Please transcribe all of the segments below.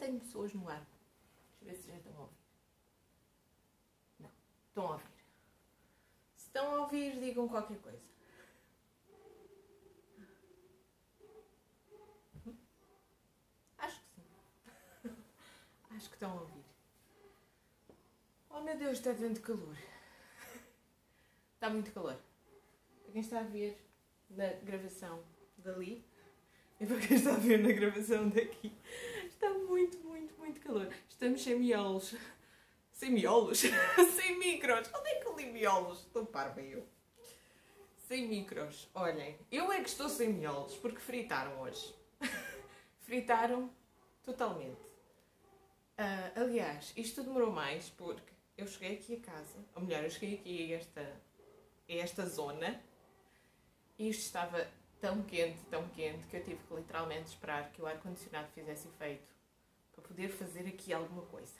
tenho pessoas no ar. Deixa eu ver se já estão a ouvir. Não, estão a ouvir. Se estão a ouvir, digam qualquer coisa. Acho que sim. Acho que estão a ouvir. Oh meu Deus, está tanto calor. Está muito calor. Para quem está a ver na gravação dali e para quem está a ver na gravação daqui, está muito, muito, muito calor. Estamos sem miolos. Sem miolos? Sem micros. Onde é que eu li miolos? Estou parva eu. Sem micros. Olhem, eu é que estou sem miolos porque fritaram hoje. Fritaram totalmente. Aliás, isto demorou mais porque eu cheguei aqui a casa, ou melhor, eu cheguei aqui a esta zona e isto estava tão quente, que eu tive que literalmente esperar que o ar-condicionado fizesse efeito para poder fazer aqui alguma coisa.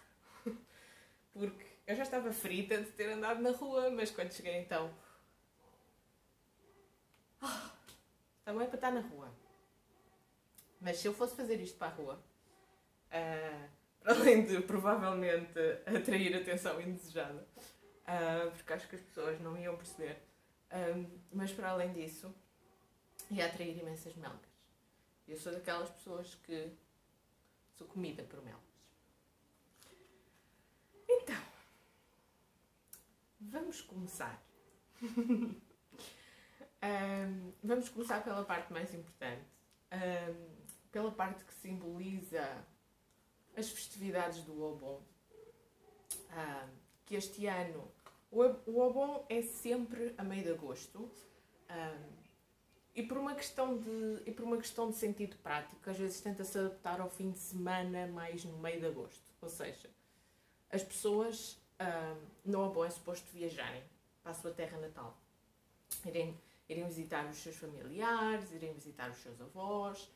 Porque eu já estava frita de ter andado na rua, mas quando cheguei então... está bem para estar na rua. Mas se eu fosse fazer isto para a rua, para além de provavelmente atrair atenção indesejada, porque acho que as pessoas não iam perceber, mas para além disso, ia atrair imensas melgas. Eu sou daquelas pessoas que sou comida por melgas. Então, vamos começar. Vamos começar pela parte mais importante. Pela parte que simboliza as festividades do Obon. Que este ano, o Obon é sempre a meio de agosto. E por uma questão de sentido prático, às vezes tenta-se adaptar ao fim de semana mais no meio de agosto. Ou seja, as pessoas no Obon é suposto viajarem para a sua terra natal. Irem visitar os seus familiares, irem visitar os seus avós.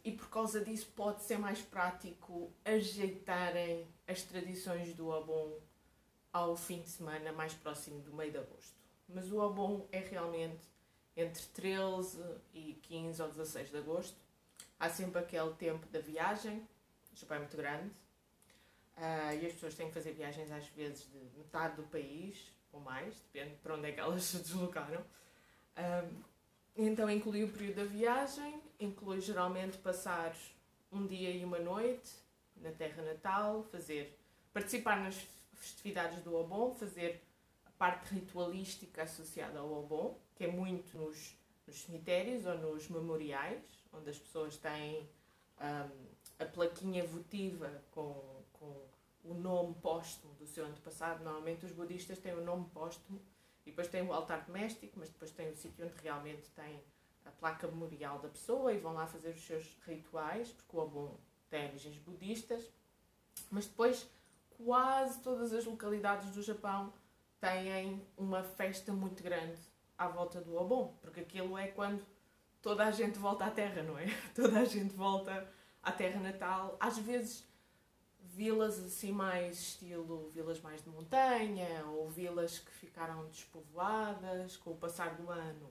E por causa disso pode ser mais prático ajeitarem as tradições do Obon ao fim de semana mais próximo do meio de agosto. Mas o Obon é realmente entre 13 e 15 ou 16 de agosto. Há sempre aquele tempo da viagem, o Japão é muito grande, e as pessoas têm que fazer viagens às vezes de metade do país, ou mais, depende para onde é que elas se deslocaram. Então inclui o período da viagem, inclui geralmente passar um dia e uma noite na terra natal, participar nas festividades do Obon, fazer a parte ritualística associada ao Obon, que é muito nos cemitérios ou nos memoriais, onde as pessoas têm a plaquinha votiva com o nome póstumo do seu antepassado. Normalmente os budistas têm o nome póstumo e depois têm o altar doméstico, mas depois têm o sítio onde realmente tem a placa memorial da pessoa e vão lá fazer os seus rituais, porque o Obon tem origens budistas. Mas depois quase todas as localidades do Japão têm uma festa muito grande à volta do Obon, porque aquilo é quando toda a gente volta à terra, não é? Toda a gente volta à terra natal. Às vezes vilas assim mais estilo vilas mais de montanha, ou vilas que ficaram despovoadas com o passar do ano.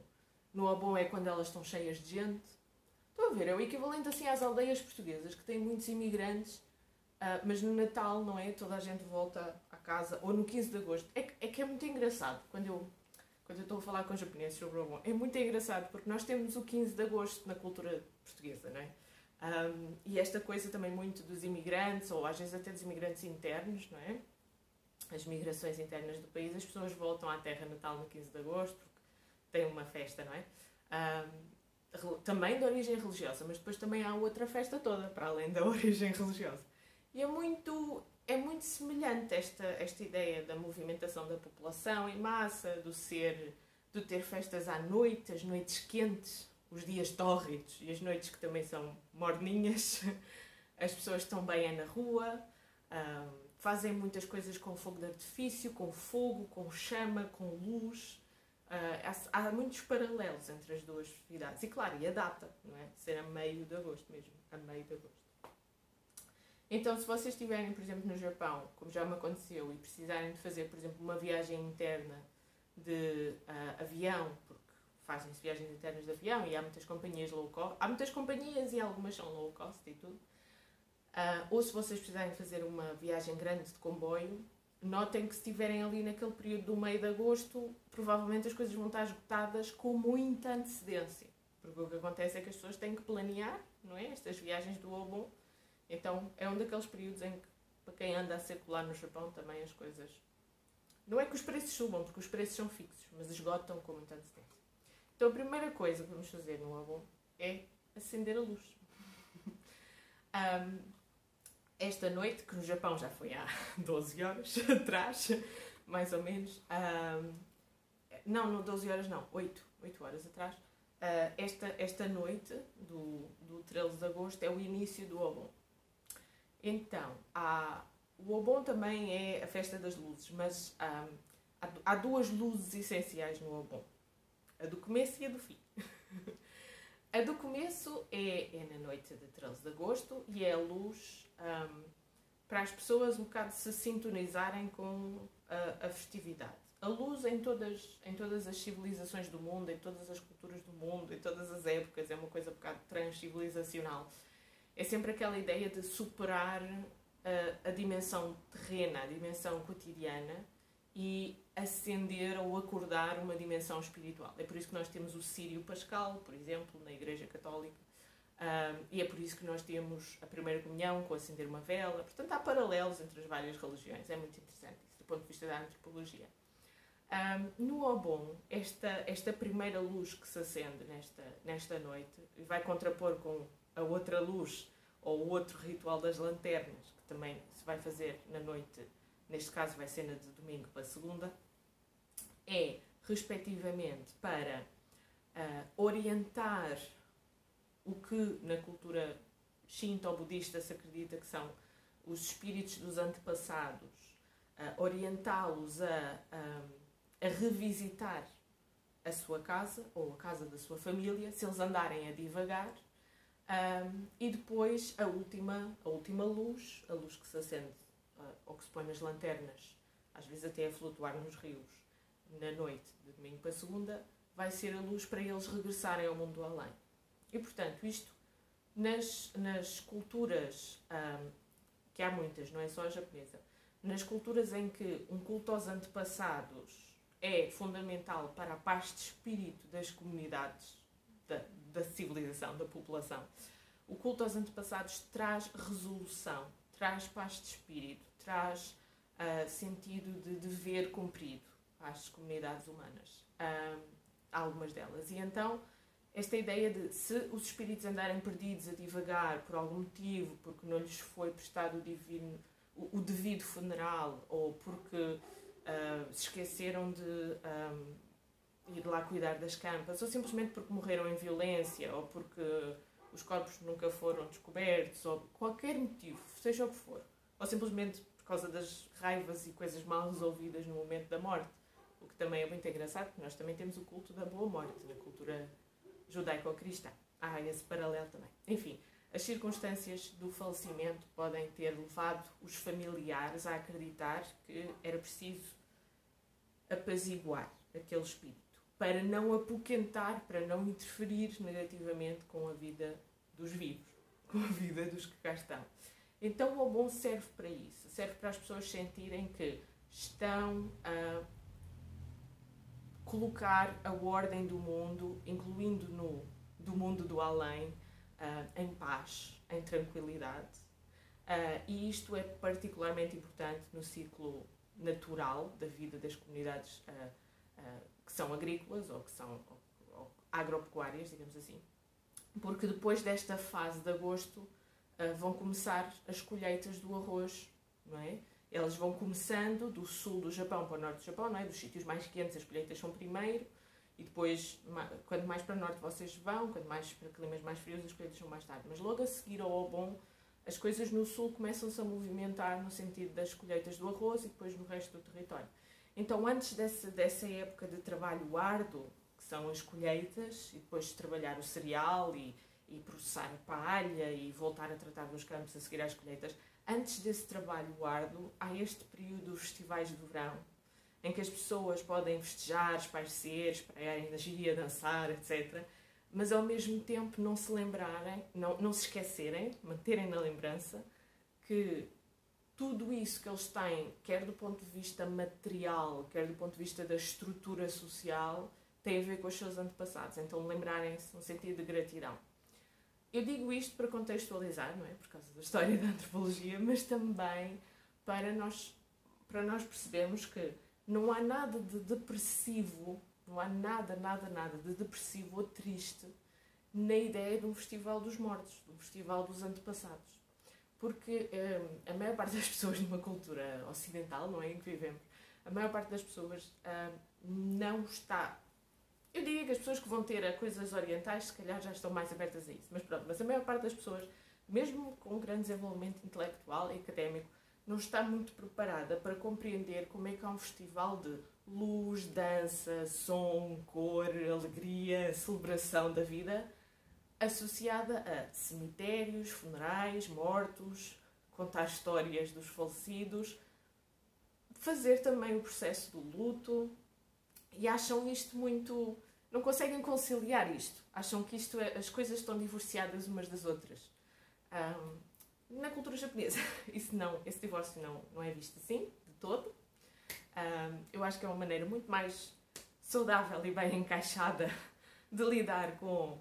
No Obon é quando elas estão cheias de gente. Estão a ver, é o equivalente assim às aldeias portuguesas, que têm muitos imigrantes, mas no Natal, não é? Toda a gente volta à casa, ou no 15 de agosto. É que é muito engraçado, quando eu estou a falar com japoneses sobre o Obon, é muito engraçado, porque nós temos o 15 de agosto na cultura portuguesa, não é? E esta coisa também muito dos imigrantes, ou às vezes até dos imigrantes internos, não é? As migrações internas do país, as pessoas voltam à terra natal no 15 de agosto, porque tem uma festa, não é? Também de origem religiosa, mas depois também há outra festa toda, para além da origem religiosa. E é muito semelhante esta ideia da movimentação da população em massa, de ter festas à noite, as noites quentes, os dias tórridos e as noites que também são morninhas. As pessoas estão bem na rua, fazem muitas coisas com fogo de artifício, com fogo, com chama, com luz. Há muitos paralelos entre as duas festividades. E claro, e a data, não é? Ser a meio de agosto mesmo, a meio de agosto. Então, se vocês estiverem, por exemplo, no Japão, como já me aconteceu, e precisarem de fazer, por exemplo, uma viagem interna de avião, porque fazem-se viagens internas de avião e há muitas companhias low cost, há muitas companhias e algumas são low cost e tudo, Ou se vocês precisarem fazer uma viagem grande de comboio, notem que se estiverem ali naquele período do meio de agosto, provavelmente as coisas vão estar esgotadas com muita antecedência. Porque o que acontece é que as pessoas têm que planear, não é? Estas viagens do Obon. Então é um daqueles períodos em que, para quem anda a circular no Japão, também as coisas... Não é que os preços subam, porque os preços são fixos, mas esgotam com muita antecedência. Então a primeira coisa que vamos fazer no Obon é acender a luz. Esta noite, que no Japão já foi há 12 horas atrás, mais ou menos, não 12 horas não, 8 horas atrás, esta noite do 13 de agosto é o início do Obon. Então, o Obon também é a festa das luzes, mas há duas luzes essenciais no Obon. A do começo e a do fim. A do começo é na noite de 13 de agosto e é a luz para as pessoas um bocado se sintonizarem com a festividade. A luz em todas as civilizações do mundo, em todas as culturas do mundo, em todas as épocas, é uma coisa um bocado transcivilizacional. É sempre aquela ideia de superar a dimensão terrena, a dimensão cotidiana e ascender ou acordar uma dimensão espiritual. É por isso que nós temos o Sírio Pascal, por exemplo, na Igreja Católica, e é por isso que nós temos a primeira comunhão com acender uma vela. Portanto, há paralelos entre as várias religiões. É muito interessante isso, do ponto de vista da antropologia. No Obon, esta primeira luz que se acende nesta noite vai contrapor com a outra luz ou o outro ritual das lanternas, que também se vai fazer na noite, neste caso vai ser na de domingo para segunda, é, respectivamente, para orientar o que na cultura shinto-budista se acredita que são os espíritos dos antepassados, orientá-los a revisitar a sua casa ou a casa da sua família, se eles andarem a divagar, e depois a última luz, a luz que se acende ou que se põe nas lanternas, às vezes até a flutuar nos rios, na noite de domingo para segunda, vai ser a luz para eles regressarem ao mundo do além. E, portanto, isto nas culturas, que há muitas, não é só a japonesa, nas culturas em que um culto aos antepassados é fundamental para a paz de espírito das comunidades, da civilização, da população, o culto aos antepassados traz resolução, traz paz de espírito, traz sentido de dever cumprido às comunidades humanas, algumas delas. E então, esta ideia de se os espíritos andarem perdidos a divagar por algum motivo, porque não lhes foi prestado o devido funeral, ou porque se esqueceram de ir lá cuidar das campas, ou simplesmente porque morreram em violência, ou porque os corpos nunca foram descobertos, ou qualquer motivo, seja o que for, ou simplesmente por causa das raivas e coisas mal resolvidas no momento da morte, o que também é muito engraçado, porque nós também temos o culto da boa morte na cultura judaico-cristã. Há esse paralelo também. Enfim, as circunstâncias do falecimento podem ter levado os familiares a acreditar que era preciso apaziguar aquele espírito, para não apoquentar, para não interferir negativamente com a vida dos vivos, com a vida dos que cá estão. Então o Obon serve para isso, serve para as pessoas sentirem que estão a colocar a ordem do mundo, incluindo do mundo do além, em paz, em tranquilidade. E isto é particularmente importante no ciclo natural da vida das comunidades que são agrícolas ou que são agropecuárias, digamos assim. Porque depois desta fase de agosto vão começar as colheitas do arroz, não é? Eles vão começando do sul do Japão para o norte do Japão, não é? Dos sítios mais quentes as colheitas são primeiro, e depois, quanto mais para o norte vocês vão, quanto mais para climas mais frios, as colheitas são mais tarde. Mas logo a seguir ao Obon, as coisas no sul começam-se a movimentar no sentido das colheitas do arroz e depois no resto do território. Então, antes dessa época de trabalho árduo, que são as colheitas, e depois de trabalhar o cereal e processar a palha e voltar a tratar dos campos a seguir às colheitas, antes desse trabalho árduo, há este período dos festivais de verão, em que as pessoas podem festejar, espairecer, espalhar energia, dançar, etc. Mas ao mesmo tempo não se lembrarem, não se esquecerem, manterem na lembrança que tudo isso que eles têm, quer do ponto de vista material, quer do ponto de vista da estrutura social, tem a ver com os seus antepassados. Então lembrarem-se no sentido de gratidão. Eu digo isto para contextualizar, não é? Por causa da história da antropologia, mas também para nós percebermos que não há nada de depressivo, não há nada de depressivo ou triste na ideia de um festival dos mortos, de um festival dos antepassados. Porque a maior parte das pessoas numa cultura ocidental, não é, em que vivemos, a maior parte das pessoas não está... Eu diria que as pessoas que vão ter a coisas orientais, se calhar já estão mais abertas a isso. Mas pronto, mas a maior parte das pessoas, mesmo com um grande desenvolvimento intelectual e académico, não está muito preparada para compreender como é que há um festival de luz, dança, som, cor, alegria, celebração da vida, associada a cemitérios, funerais, mortos, contar histórias dos falecidos, fazer também o processo do luto, e acham isto muito... não conseguem conciliar isto. Acham que as coisas estão divorciadas umas das outras. Na cultura japonesa, esse divórcio não é visto assim, de todo. Eu acho que é uma maneira muito mais saudável e bem encaixada de lidar com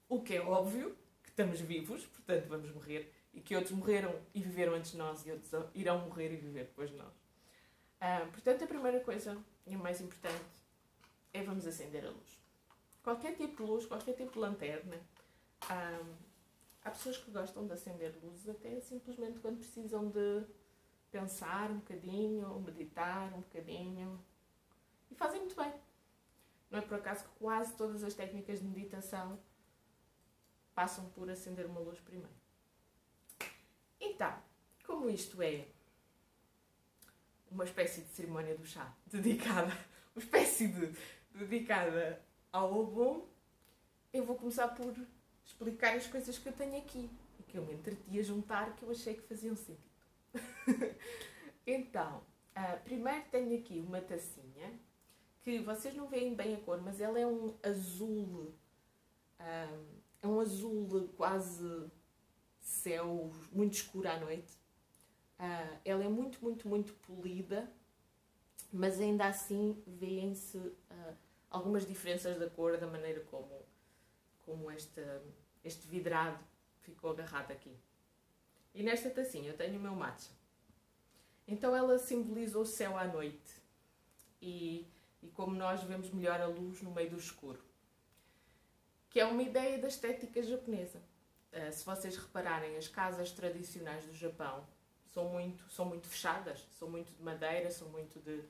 o que é óbvio, que estamos vivos, portanto vamos morrer, e que outros morreram e viveram antes de nós e outros irão morrer e viver depois de nós. Portanto, a primeira coisa, e o mais importante, é vamos acender a luz. Qualquer tipo de luz, qualquer tipo de lanterna. Há pessoas que gostam de acender luzes até simplesmente quando precisam de pensar um bocadinho, ou meditar um bocadinho. E fazem muito bem. Não é por acaso que quase todas as técnicas de meditação passam por acender uma luz primeiro. Então, como isto é uma espécie de cerimónia do chá dedicada ao Obon, eu vou começar por explicar as coisas que eu tenho aqui e que eu me entreti a juntar, que eu achei que faziam sentido. Então, primeiro tenho aqui uma tacinha que vocês não veem bem a cor, mas ela é um azul, quase céu, muito escuro à noite. Ela é muito polida, mas ainda assim vêem-se algumas diferenças da cor, da maneira como este vidrado ficou agarrado aqui. E nesta tacinha eu tenho o meu matcha. Então ela simboliza o céu à noite e como nós vemos melhor a luz no meio do escuro. Que é uma ideia da estética japonesa. Se vocês repararem, as casas tradicionais do Japão são muito fechadas, são muito de madeira, são muito de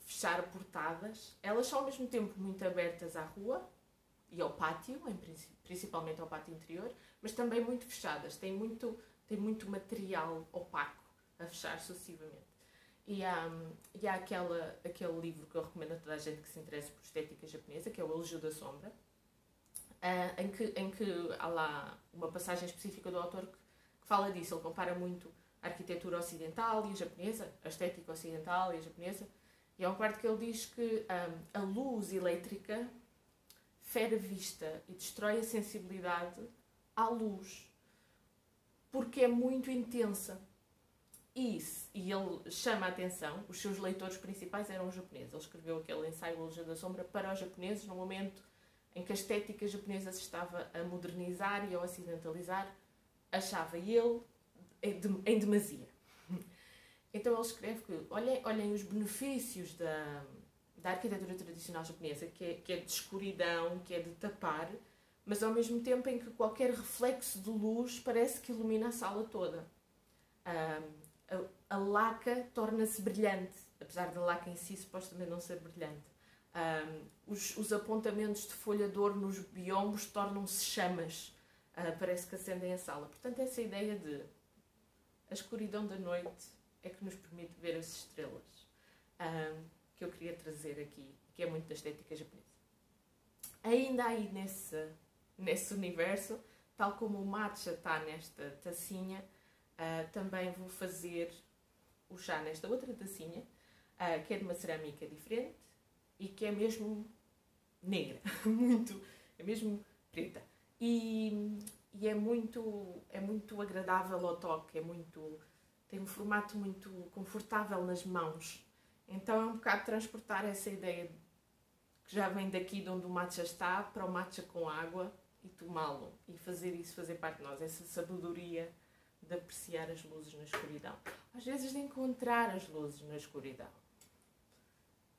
fechar portadas. Elas são ao mesmo tempo muito abertas à rua e ao pátio, principalmente ao pátio interior, mas também muito fechadas. Tem muito material opaco a fechar sucessivamente. E há aquele livro que eu recomendo a toda a gente que se interessa por estética japonesa, que é o Elogio da Sombra, em que há lá uma passagem específica do autor que fala disso. Ele compara muito a arquitetura ocidental e a japonesa, a estética ocidental e a japonesa, e há uma parte que ele diz que a luz elétrica fere a vista e destrói a sensibilidade à luz, porque é muito intensa. E ele chama a atenção, os seus leitores principais eram os japoneses. Ele escreveu aquele ensaio O Elogio da Sombra para os japoneses no momento em que a estética japonesa se estava a modernizar e a ocidentalizar, achava ele em demasia. Então ele escreve que olhem os benefícios da arquitetura tradicional japonesa, que é de escuridão, que é de tapar, mas ao mesmo tempo em que qualquer reflexo de luz parece que ilumina a sala toda. A laca torna-se brilhante, apesar da laca em si supostamente não ser brilhante. Os apontamentos de folha de ouro nos biombos tornam-se chamas, parece que acendem a sala. Portanto, essa ideia de a escuridão da noite é que nos permite ver as estrelas, que eu queria trazer aqui, que é muito da estética japonesa. Ainda aí nesse universo, tal como o matcha está nesta tacinha, também vou fazer o chá nesta outra tacinha, que é de uma cerâmica diferente e que é mesmo negra, é mesmo preta. E e é muito agradável ao toque, tem um formato muito confortável nas mãos. Então é um bocado transportar essa ideia que já vem daqui de onde o matcha está para o matcha com água e tomá-lo e fazer isso fazer parte de nós, essa sabedoria de apreciar as luzes na escuridão. Às vezes de encontrar as luzes na escuridão,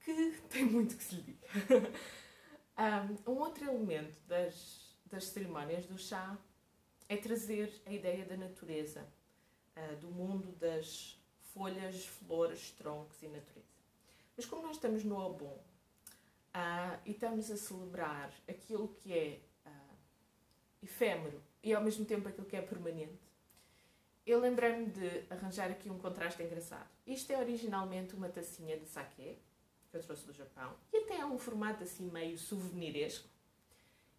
que tem muito que se lhe diga. Um outro elemento das cerimónias do chá é trazer a ideia da natureza, do mundo das folhas, flores, troncos e natureza. Mas como nós estamos no Obon e estamos a celebrar aquilo que é efêmero e ao mesmo tempo aquilo que é permanente, eu lembrei-me de arranjar aqui um contraste engraçado. Isto é originalmente uma tacinha de saquê, que eu trouxe do Japão, e até é um formato assim meio souveniresco.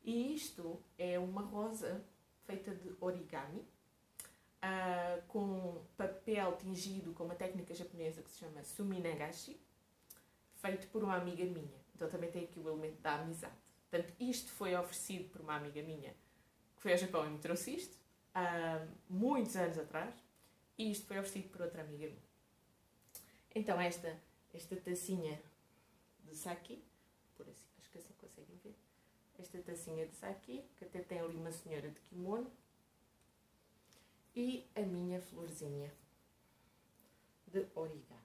E isto é uma rosa feita de origami, com papel tingido com uma técnica japonesa que se chama suminagashi, feito por uma amiga minha. Então também tem aqui o elemento da amizade. Portanto, isto foi oferecido por uma amiga minha que foi ao Japão e me trouxe isto, muitos anos atrás, e isto foi oferecido por outra amiga minha. Então esta tacinha de sake, por assim, acho que assim conseguem ver, esta tacinha de sake, que até tem ali uma senhora de kimono, e a minha florzinha de origami.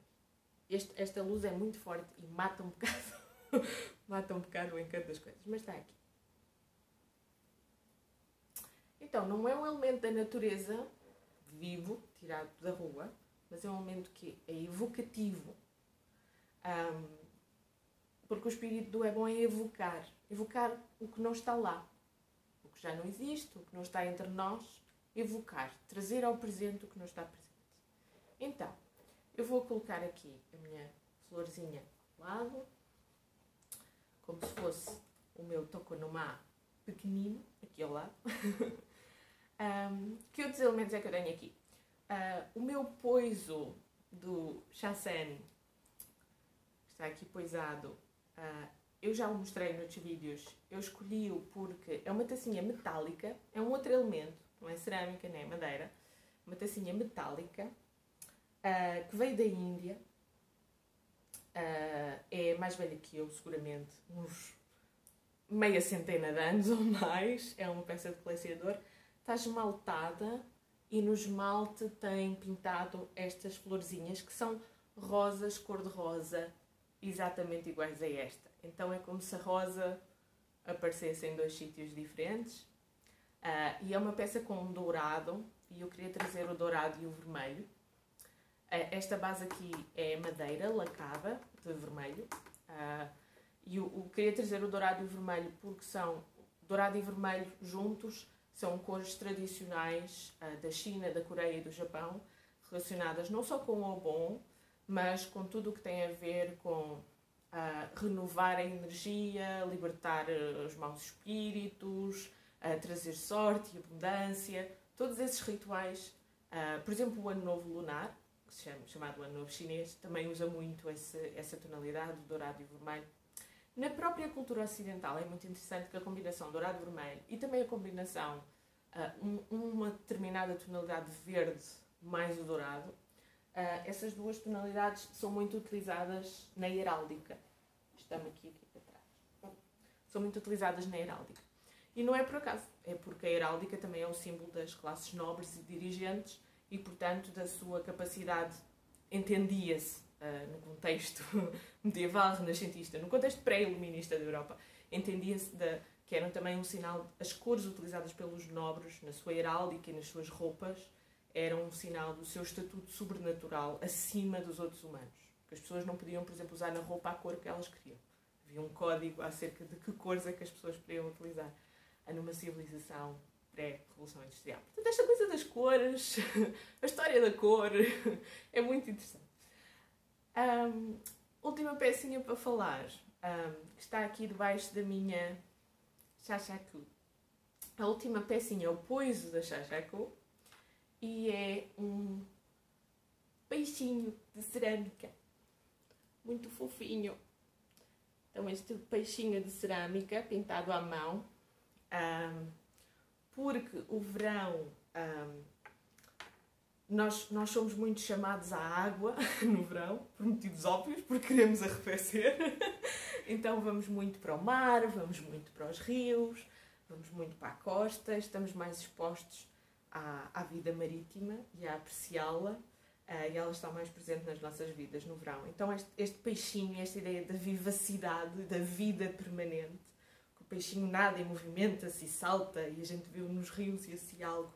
Esta luz é muito forte e mata um bocado, mata um bocado o encanto das coisas, mas está aqui. Então, não é um elemento da natureza vivo, tirado da rua, mas é um elemento que é evocativo. Porque o espírito do Ebon é evocar o que não está lá, o que já não existe, o que não está entre nós, evocar, trazer ao presente o que não está presente. Então, eu vou colocar aqui a minha florzinha ao lado, como se fosse o meu tokonoma pequenino, aqui ao lado. Que outros elementos é que eu tenho aqui? O meu poiso do Shasen, que está aqui poisado, eu já o mostrei noutros vídeos. Eu escolhi-o porque é uma tacinha metálica, é um outro elemento, não é cerâmica nem é madeira, uma tacinha metálica que veio da Índia, é mais velha que eu, seguramente, uns meia centena de anos ou mais, é uma peça de colecionador, está esmaltada e no esmalte tem pintado estas florzinhas que são rosas cor-de-rosa, exatamente iguais a esta. Então é como se a rosa aparecesse em dois sítios diferentes. E é uma peça com um dourado, e eu queria trazer o dourado e o vermelho. Esta base aqui é madeira lacada de vermelho. E eu queria trazer o dourado e o vermelho porque são dourado e vermelho juntos, são cores tradicionais da China, da Coreia e do Japão, relacionadas não só com o Obon, mas com tudo o que tem a ver com renovar a energia, libertar os maus espíritos, trazer sorte e abundância, todos esses rituais. Por exemplo, o Ano Novo Lunar, que se chama, chamado Ano Novo Chinês, também usa muito essa tonalidade, do dourado e vermelho. Na própria cultura ocidental é muito interessante que a combinação dourado-vermelho e também a combinação uma determinada tonalidade de verde mais o dourado, essas duas tonalidades são muito utilizadas na heráldica. Estamos aqui atrás. São muito utilizadas na heráldica. E não é por acaso, é porque a heráldica também é o símbolo das classes nobres e dirigentes e, portanto, da sua capacidade, entendia-se no contexto medieval, renascentista, no contexto pré-iluminista da Europa, entendia-se que eram também um sinal, as cores utilizadas pelos nobres na sua heráldica e nas suas roupas eram um sinal do seu estatuto sobrenatural acima dos outros humanos. Que as pessoas não podiam, por exemplo, usar na roupa a cor que elas queriam. Havia um código acerca de que cores é que as pessoas podiam utilizar numa civilização pré-revolução industrial. Portanto, esta coisa das cores, a história da cor, é muito interessante. Última pecinha para falar, que está aqui debaixo da minha Shashaku. A última pecinha é o poiso da Shashaku e é um peixinho de cerâmica, muito fofinho. Então este peixinho de cerâmica pintado à mão porque o verão, nós somos muito chamados à água no verão, por motivos óbvios, porque queremos arrefecer. Então vamos muito para o mar, vamos muito para os rios, vamos muito para a costa, estamos mais expostos à vida marítima e a apreciá-la, e ela está mais presente nas nossas vidas no verão. Então este peixinho, esta ideia da vivacidade, da vida permanente, que o peixinho nada e movimenta-se e salta, e a gente vê nos rios e assim algo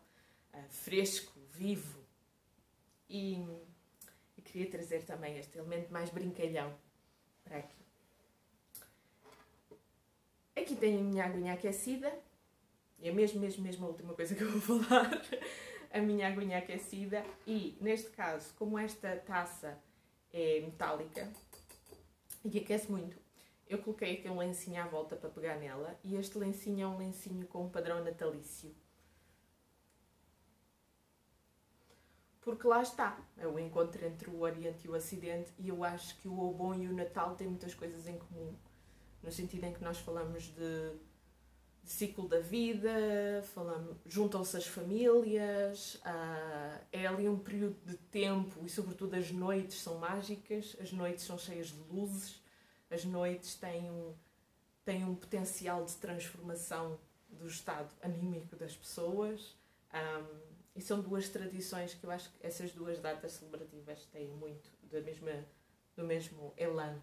fresco, vivo. E queria trazer também este elemento mais brincalhão para aqui. Aqui tenho a minha aguinha aquecida, e é mesmo a última coisa que eu vou falar, a minha aguinha aquecida, e neste caso, como esta taça é metálica e aquece muito, eu coloquei aqui um lencinho à volta para pegar nela, e este lencinho é um lencinho com um padrão natalício. Porque lá está, é o encontro entre o Oriente e o Ocidente, e eu acho que o Obon e o Natal têm muitas coisas em comum. No sentido em que nós falamos de ciclo da vida, juntam-se as famílias, é ali um período de tempo, e sobretudo as noites são mágicas, as noites são cheias de luzes, as noites têm um potencial de transformação do estado anímico das pessoas, e são duas tradições que eu acho que essas duas datas celebrativas têm muito do mesmo elan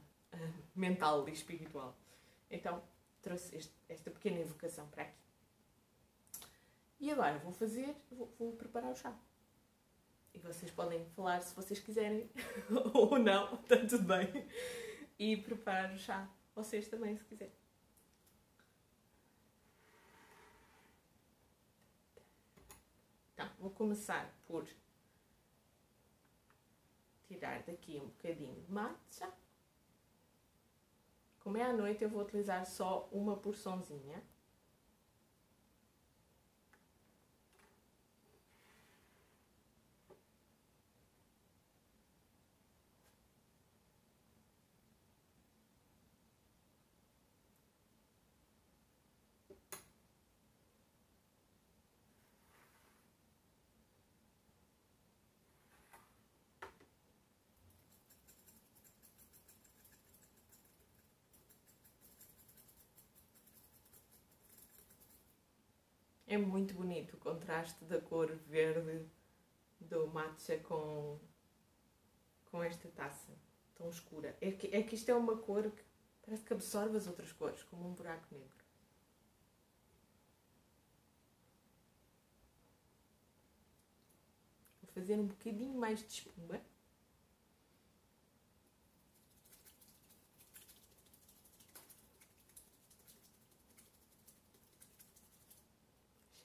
mental e espiritual. Então, trouxe esta pequena evocação para aqui. E agora vou preparar o chá. E vocês podem falar se vocês quiserem ou não, está tudo bem. E preparar o chá, vocês também, se quiserem. Então, vou começar por tirar daqui um bocadinho de matcha. Como é à noite, eu vou utilizar só uma porçãozinha. É muito bonito o contraste da cor verde do matcha com esta taça tão escura. É que isto é uma cor que parece que absorve as outras cores, como um buraco negro. Vou fazer um bocadinho mais de espuma.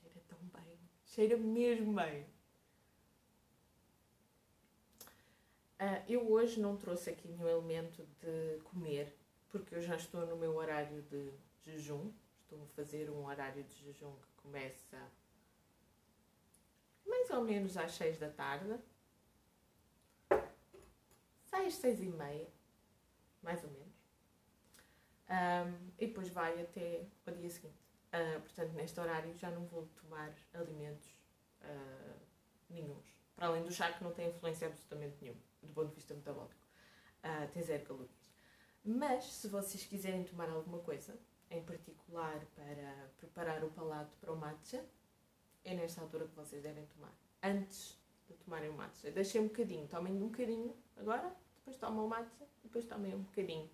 Cheira tão bem. Cheira mesmo bem. Eu hoje não trouxe aqui nenhum elemento de comer, porque eu já estou no meu horário de jejum. Estou a fazer um horário de jejum que começa mais ou menos às 6 da tarde. Sai às 6h30, mais ou menos. E depois vai até o dia seguinte. Portanto, neste horário já não vou tomar alimentos nenhuns. Para além do chá, que não tem influência absolutamente nenhuma, do ponto de vista metabólico. Tem 0 calorias. Mas, se vocês quiserem tomar alguma coisa, em particular para preparar o palato para o matcha, é nesta altura que vocês devem tomar. Antes de tomarem o matcha. Deixem um bocadinho. Tomem um bocadinho agora, depois tomam o matcha, depois tomem um bocadinho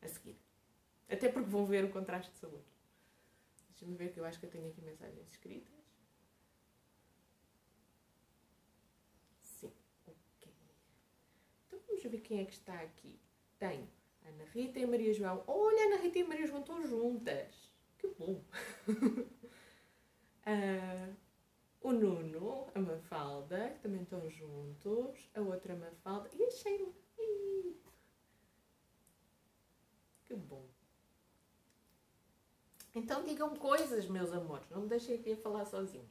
a seguir. Até porque vão ver o contraste de sabor. Deixa-me ver que eu acho que eu tenho aqui mensagens escritas. Sim, ok. Então vamos ver quem é que está aqui. Tenho a Ana Rita e a Maria João. Olha, a Ana Rita e a Maria João estão juntas. Que bom. O Nuno, a Mafalda, que também estão juntos. A outra Mafalda. E a Sheila. Que bom. Então digam coisas, meus amores. Não me deixem aqui a falar sozinha.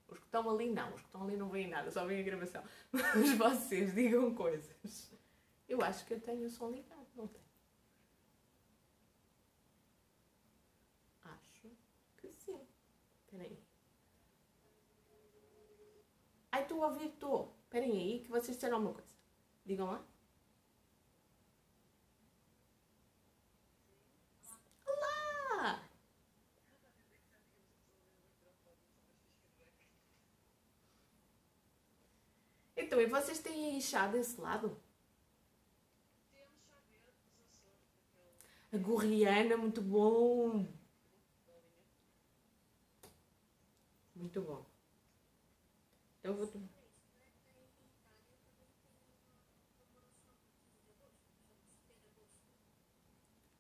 Os que estão ali não. Os que estão ali não veem nada. Só veem a gravação. Mas vocês digam coisas. Eu acho que eu tenho o som ligado. Não tenho. Acho que sim. Espera aí. Ai, estou a ouvir, estou. Esperem aí que vocês disseram alguma coisa. Digam lá. Olá! Então, e vocês têm aí chá desse lado? A gorriana, muito bom. Muito bom. Eu vou tomar.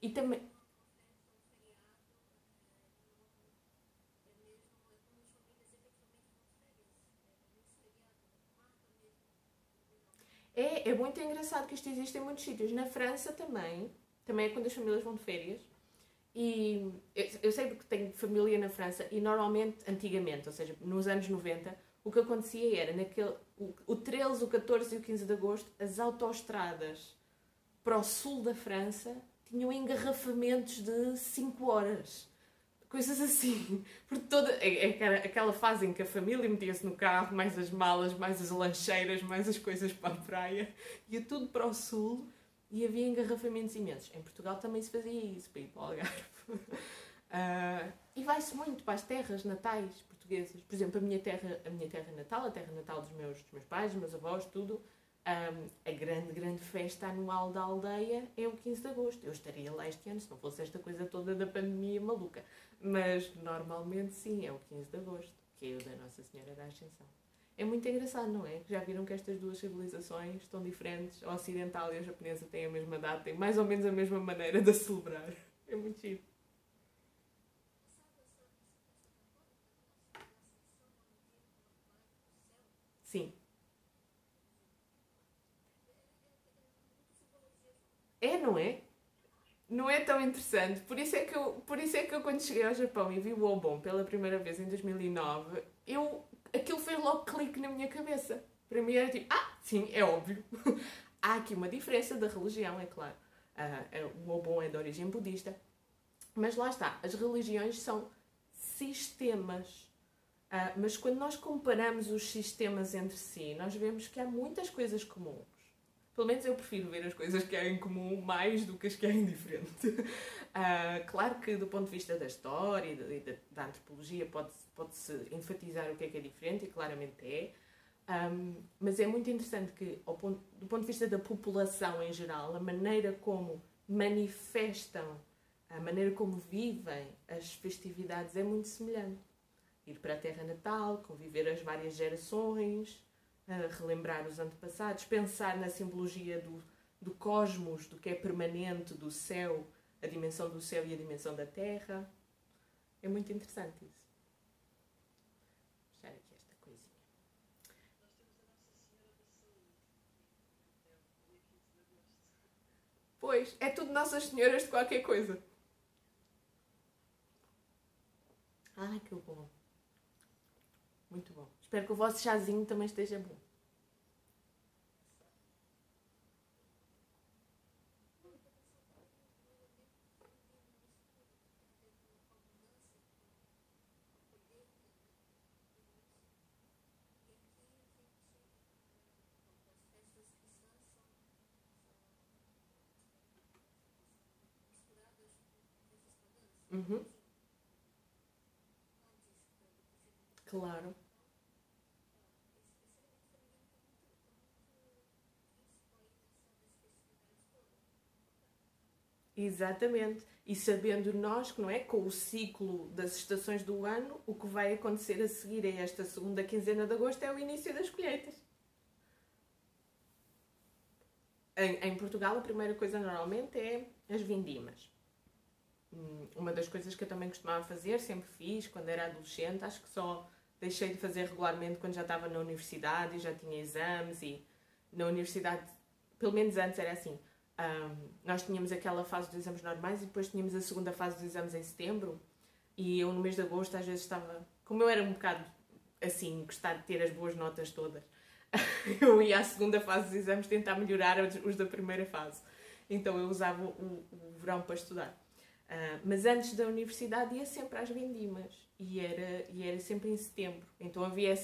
E também. É muito engraçado que isto existe em muitos sítios. Na França também. Também é quando as famílias vão de férias. E eu sei porque tenho família na França e normalmente, antigamente, ou seja, nos anos 90, o que acontecia era o 13, o 14 e o 15 de agosto, as autoestradas para o sul da França tinham engarrafamentos de 5 horas. Coisas assim. Porque aquela fase em que a família metia-se no carro, mais as malas, mais as lancheiras, mais as coisas para a praia, ia tudo para o sul e havia engarrafamentos imensos. Em Portugal também se fazia isso, para ir para o Algarve. E vai-se muito para as terras natais portuguesas. Por exemplo, a minha terra natal, a terra natal dos meus pais, dos meus avós, tudo. A grande festa anual da aldeia é o 15 de agosto. Eu estaria lá este ano se não fosse esta coisa toda da pandemia maluca. Mas normalmente sim, é o 15 de agosto, que é o da Nossa Senhora da Ascensão. É muito engraçado, não é? Já viram que estas duas civilizações estão diferentes? A ocidental e a japonesa têm a mesma data, têm mais ou menos a mesma maneira de a celebrar. É muito giro. Sim. É, não é? Não é tão interessante. Por isso é que eu quando cheguei ao Japão e vi o Obon pela primeira vez em 2009, aquilo fez logo clique na minha cabeça. Para mim era tipo, sim, é óbvio. Há aqui uma diferença da religião, é claro. O Obon é de origem budista. Mas lá está, as religiões são sistemas. Mas quando nós comparamos os sistemas entre si, nós vemos que há muitas coisas comuns. Pelo menos eu prefiro ver as coisas que há em comum mais do que as que há em diferente. Claro que do ponto de vista da história e da antropologia pode-se enfatizar o que é diferente, e claramente é. Mas é muito interessante que, do ponto de vista da população em geral, a maneira como manifestam, a maneira como vivem as festividades é muito semelhante. Ir para a terra natal, conviver as várias gerações, relembrar os antepassados, pensar na simbologia do cosmos, do que é permanente, do céu, a dimensão do céu e a dimensão da terra. É muito interessante isso. Vou deixar aqui esta coisinha. Pois, é tudo Nossas Senhoras de qualquer coisa. Ai, que bom. Muito bom. Espero que o vosso chazinho também esteja bom. Uhum. Claro. Exatamente. E sabendo nós que, não é, com o ciclo das estações do ano, o que vai acontecer a seguir a esta segunda quinzena de agosto é o início das colheitas. Em Portugal, a primeira coisa normalmente é as vindimas. Uma das coisas que eu também costumava fazer, sempre fiz quando era adolescente, acho que só deixei de fazer regularmente quando já estava na universidade e já tinha exames, e na universidade, pelo menos antes era assim, nós tínhamos aquela fase dos exames normais e depois tínhamos a segunda fase dos exames em setembro, e eu no mês de agosto às vezes estava, como eu era um bocado assim, gostar de ter as boas notas todas, eu ia à segunda fase dos exames tentar melhorar os da primeira fase. Então eu usava o verão para estudar. Mas antes da universidade ia sempre às vindimas e era sempre em setembro. Então havia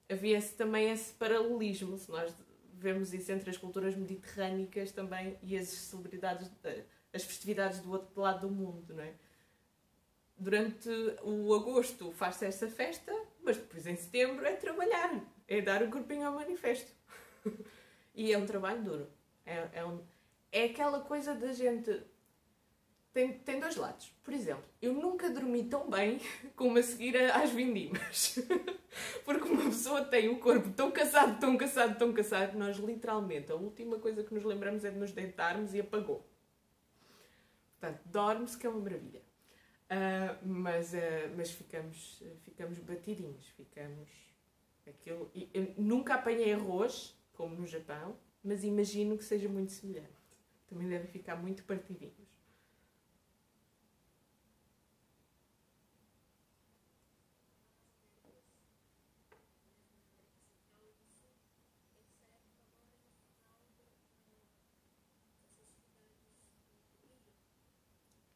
havia também esse paralelismo, se nós vemos isso entre as culturas mediterrânicas também e as celebridades, as festividades do outro lado do mundo, não é? Durante o agosto faz-se essa festa, mas depois em setembro é trabalhar, é dar o corpinho ao manifesto. E é um trabalho duro. É aquela coisa da gente... Tem dois lados. Por exemplo, eu nunca dormi tão bem como a seguir às vindimas. Porque uma pessoa tem o corpo tão cansado, tão cansado, tão cansado, nós literalmente, a última coisa que nos lembramos é de nos deitarmos e apagou. Portanto, dorme-se que é uma maravilha. Mas ficamos batidinhos, ficamos... Aquilo... Eu nunca apanhei arroz, como no Japão, mas imagino que seja muito semelhante. Também devem ficar muito partidinhos.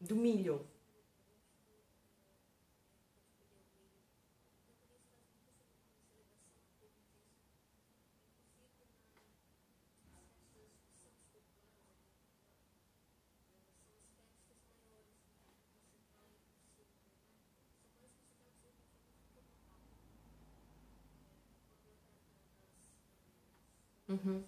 Do milho. Uhum.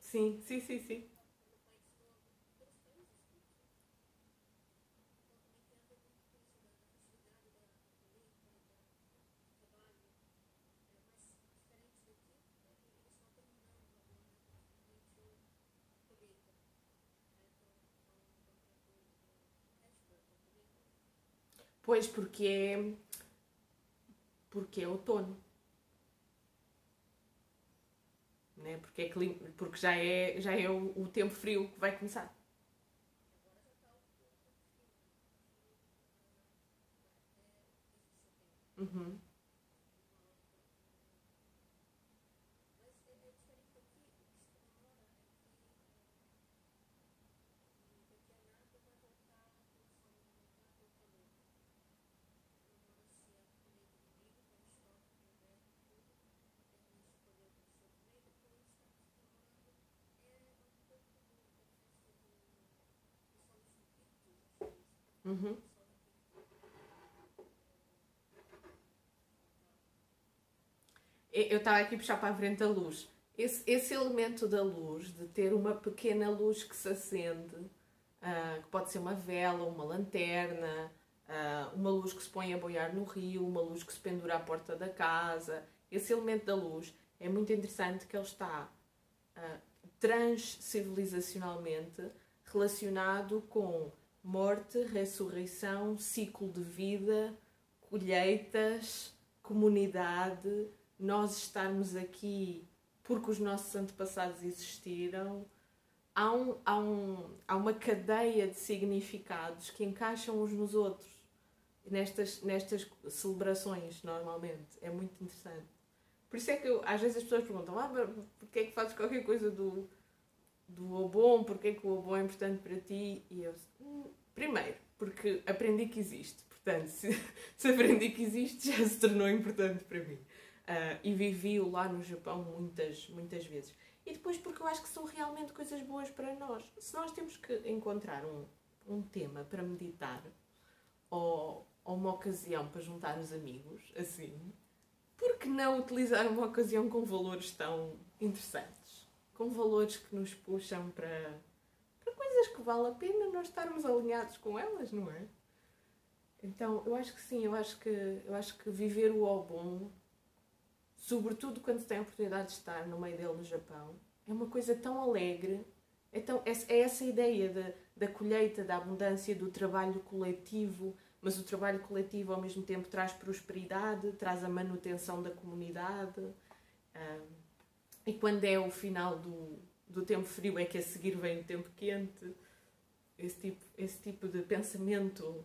Sim, sim, sim, sim. Pois, porque é outono, né? Porque já é o tempo frio que vai começar. Uhum. Uhum. Eu estava aqui a puxar para a frente a luz. Esse elemento da luz, de ter uma pequena luz que se acende, que pode ser uma vela, uma lanterna, uma luz que se põe a boiar no rio, uma luz que se pendura à porta da casa. Esse elemento da luz é muito interessante que ele está transcivilizacionalmente relacionado com morte, ressurreição, ciclo de vida, colheitas, comunidade, nós estarmos aqui porque os nossos antepassados existiram. Há uma cadeia de significados que encaixam uns nos outros nestas celebrações, normalmente. É muito interessante. Por isso é que às vezes as pessoas perguntam: porque é que fazes qualquer coisa do Obon? Porque é que o Obon é importante para ti? E eu, primeiro, porque aprendi que existe. Portanto, se aprendi que existe, já se tornou importante para mim. E vivi-o lá no Japão muitas, muitas vezes. E depois porque eu acho que são realmente coisas boas para nós. Se nós temos que encontrar um tema para meditar, ou uma ocasião para juntar os amigos, assim, por que não utilizar uma ocasião com valores tão interessantes? Com valores que nos puxam para coisas que vale a pena nós estarmos alinhados com elas, não é? Então, eu acho que sim, eu acho que viver o Obon, sobretudo quando se tem a oportunidade de estar no meio dele no Japão, é uma coisa tão alegre. Então, é essa ideia da colheita, da abundância, do trabalho coletivo, mas o trabalho coletivo ao mesmo tempo traz prosperidade, traz a manutenção da comunidade. E quando é o final do tempo frio é que a seguir vem o tempo quente. Esse tipo de pensamento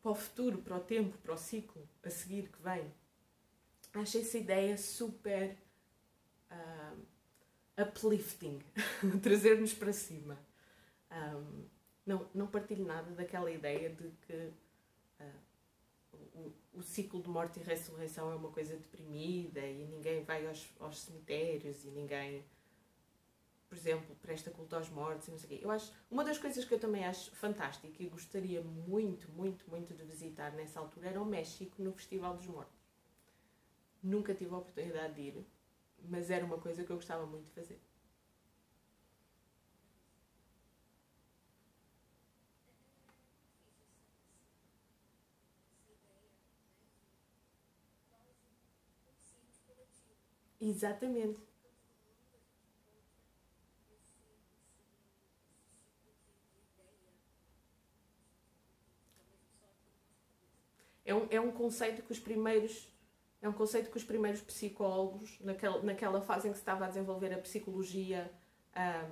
para o futuro, para o tempo, para o ciclo a seguir que vem. Acho essa ideia super uplifting, trazer-nos para cima. Não partilho nada daquela ideia de que o ciclo de morte e ressurreição é uma coisa deprimida e ninguém vai aos cemitérios e ninguém, por exemplo, presta culto aos mortos e não sei o quê. Eu acho, uma das coisas que eu também acho fantástica e gostaria muito, muito, muito de visitar nessa altura era o México no Festival dos Mortos. Nunca tive a oportunidade de ir, mas era uma coisa que eu gostava muito de fazer. Exatamente. É um conceito que os primeiros psicólogos, naquela fase em que se estava a desenvolver a psicologia,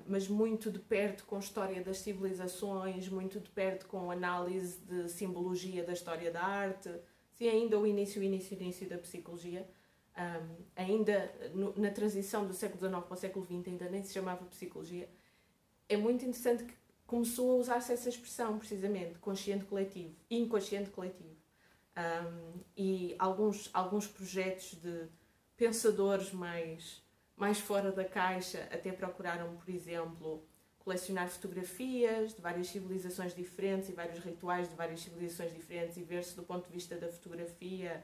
mas muito de perto com a história das civilizações, muito de perto com análise de simbologia da história da arte, sim, ainda o início da psicologia, ainda na transição do século XIX para o século XX, ainda nem se chamava psicologia. É muito interessante que começou a usar-se essa expressão, precisamente, consciente coletivo, inconsciente coletivo. E alguns projetos de pensadores mais fora da caixa até procuraram, por exemplo, colecionar fotografias de várias civilizações diferentes e vários rituais de várias civilizações diferentes e ver se do ponto de vista da fotografia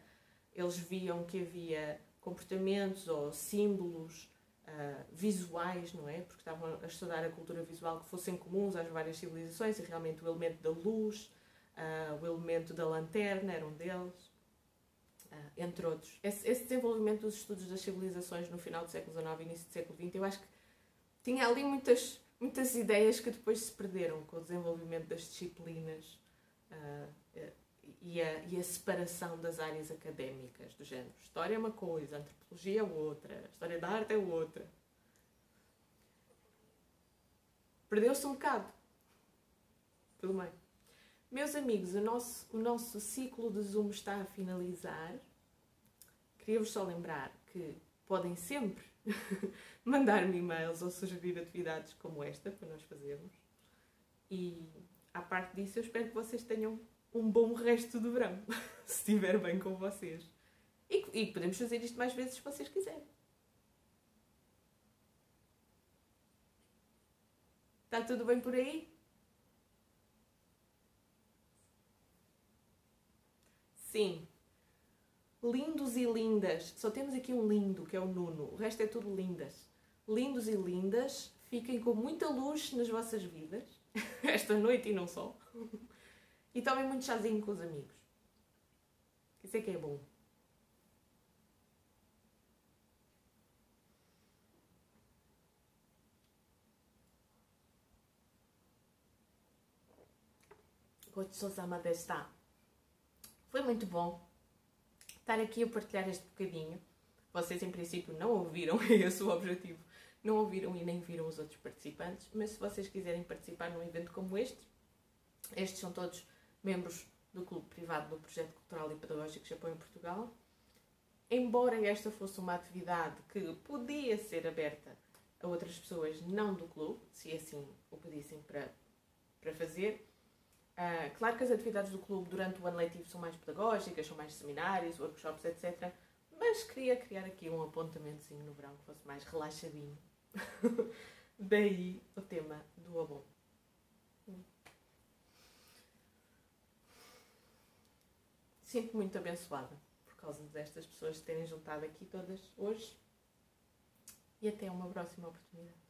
eles viam que havia comportamentos ou símbolos visuais, não é? Porque estavam a estudar a cultura visual que fossem comuns às várias civilizações e realmente o elemento da luz, o elemento da lanterna era um deles, entre outros. Esse desenvolvimento dos estudos das civilizações no final do século XIX e início do século XX, eu acho que tinha ali muitas ideias que depois se perderam com o desenvolvimento das disciplinas e a separação das áreas académicas, do género. História é uma coisa, antropologia é outra, história da arte é outra. Perdeu-se um bocado. Tudo bem. Meus amigos, o nosso ciclo de Zoom está a finalizar. Queria-vos só lembrar que podem sempre mandar-me e-mails ou sugerir atividades como esta para nós fazermos. E, à parte disso, eu espero que vocês tenham um bom resto de verão, se estiver bem com vocês. E podemos fazer isto mais vezes se vocês quiserem. Está tudo bem por aí? Sim. Lindos e lindas. Só temos aqui um lindo, que é o Nuno. O resto é tudo lindas. Lindos e lindas. Fiquem com muita luz nas vossas vidas. Esta noite e não só. E tomem muito chazinho com os amigos. Isso é que é bom. Gostosama desta. Foi muito bom estar aqui a partilhar este bocadinho. Vocês, em princípio, não ouviram, é esse o objetivo. Não ouviram e nem viram os outros participantes, mas se vocês quiserem participar num evento como este, estes são todos membros do Clube Privado do Projeto Cultural e Pedagógico Japão em Portugal. Embora esta fosse uma atividade que podia ser aberta a outras pessoas não do clube, se assim o pedissem para fazer, claro que as atividades do clube durante o ano letivo são mais pedagógicas, são mais seminários, workshops, etc. Mas queria criar aqui um apontamentozinho no verão que fosse mais relaxadinho. Daí o tema do Abon. Sinto-me muito abençoada por causa destas pessoas terem juntado aqui todas hoje. E até uma próxima oportunidade.